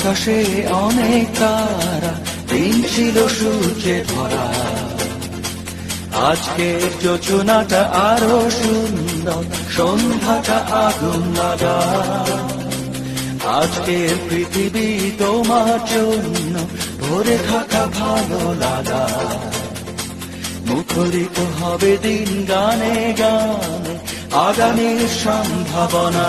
আকাশে অনেক তারা, দিন ছিল সূর্যে ভরা। আজকের যোজনাটা আরো সুন্দর, সন্ধ্যাটা আগুন লাগা। আজকের পৃথিবী তোমার জন্য ভরে থাকা ভালো লাগা। মুখরিত হবে দিন গানে গানে, আগামীর সম্ভাবনা।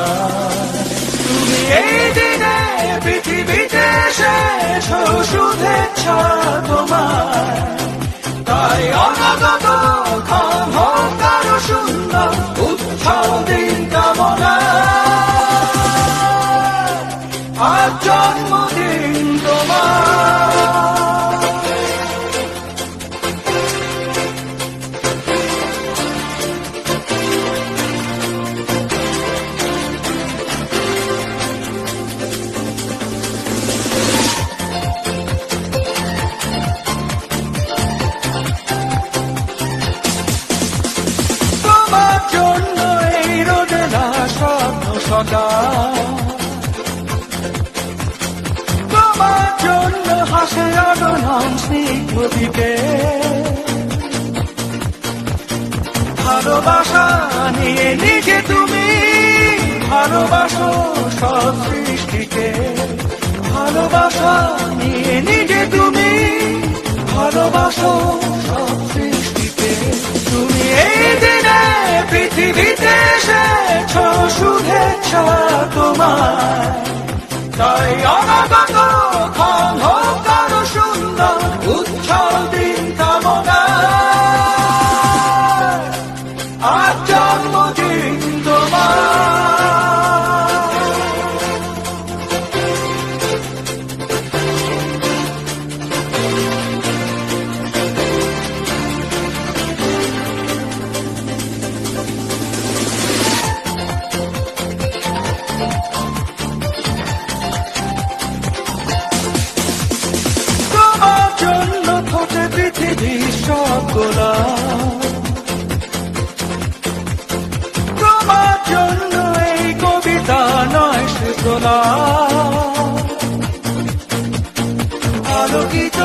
তুমি এই দিনে পৃথিবীতে এসেছো, শুভেচ্ছা তোমার। তাই অনাগত ক্ষণ হোক আরো সুন্দর, উৎসব দিন কামনা। আজ জন্মদিন তোমার। তোমার জন্য হাসে আগমন স্নিগ্ধ দিকে। ভালোবাসা নিয়ে নিজে তুমি ভালোবাসো সব সৃষ্টিকে। ভালোবাসা নিয়ে নিজে তুমি ভালোবাসো সব সৃষ্টিকে। তুমি এই দিনে পৃথিবীতে এসেছো, শুভেচ্ছা তোমার। তাই অনাগত ক্ষণ হোক আরো সুন্দর, উৎসব দিন কামনা। আজ জন্মদিন তোমার। তোমার জন্য এই কবিতা নয় সে তোলা। আলোকিত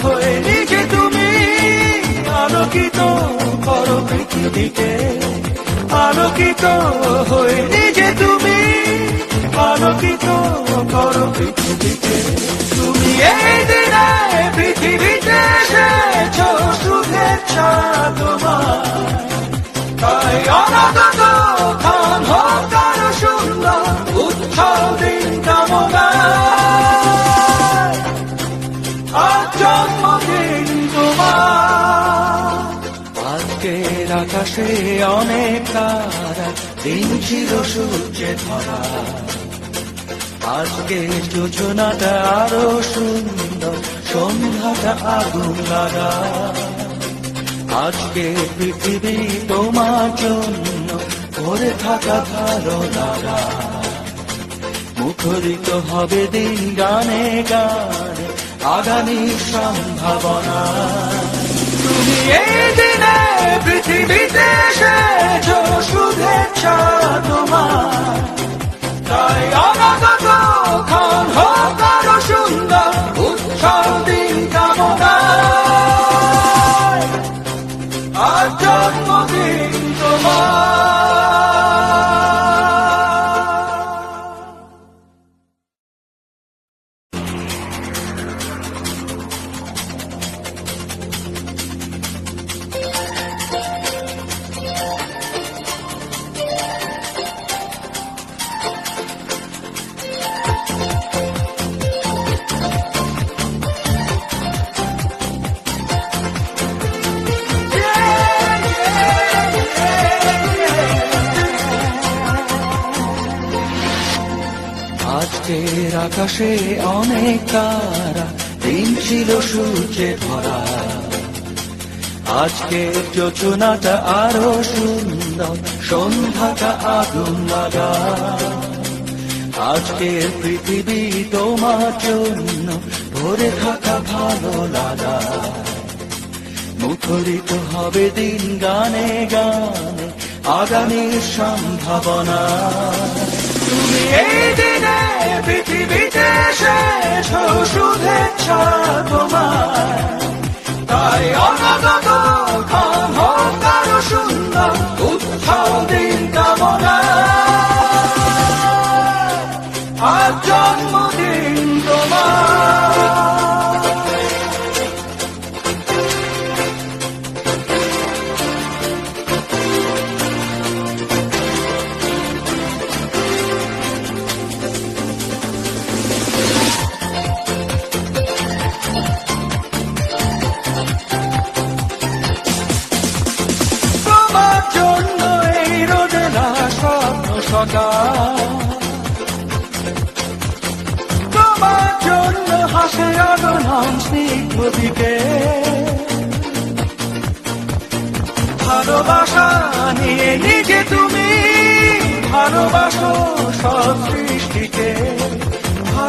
হয়ে নিজে তুমি আলোকিত করো পৃথিবীকে। আলোকিত হয়ে নিজে তুমি আলোকিত করো পৃথিবীকে। তুমি এই দিনে পৃথিবীতে এসেছো, শুভেচ্ছা তোমার। তাই অনাগত ক্ষণ হোক আরো সুন্দর, উৎসব দিন কামনা। আজ জন্মদিন তোমার। আজকের আকাশে অনেক তারা, দিন ছিল সূর্যে ভরা। আজকের যোজনাটা আরো সুন্দর, সন্ধ্যাটা আগুন লাগা। আজকে পৃথিবী তোমার জন্য ভরে থাকা ভালো লাগা। মুখরিত হবে দিন গানে গানে, আগামীর সম্ভাবনা। তুমি এই দিনে পৃথিবীতে এসেছো, শুভেচ্ছা তোমার। তাই অনাগত ক্ষণ হোক আরো সুন্দর, উৎসব দিন কামনা। আজ জন্মদিন তোমার। আজকের আকাশে অনেক তারা, দিন ছিল সূর্যে ভরা। আজকের যোজনাটা আরো সুন্দর, সন্ধ্যাটা আগুন লাগা। আজকের পৃথিবী তোমার জন্য ভরে থাকা ভালো লাগা। মুখরিত হবে দিন গানে গানে, আগামীর সম্ভাবনা। তুমি এই দিনে পৃথিবীতে এসেছো শুভেচ্ছা তোমার, তাই অনাগত ক্ষণ হোক আরো সুন্দর উৎসব দিন কামনা। আজ জন্মদিন তোমার। তোমার জন্য এই রোদে না স্বপ্ন সকাল, তোমার জন্য হাসে আগনাম স্নিগ্ধ দিকে, ভালোবাসা নিয়ে নিজে তুমি ভালোবাসো সব সৃষ্টিকে।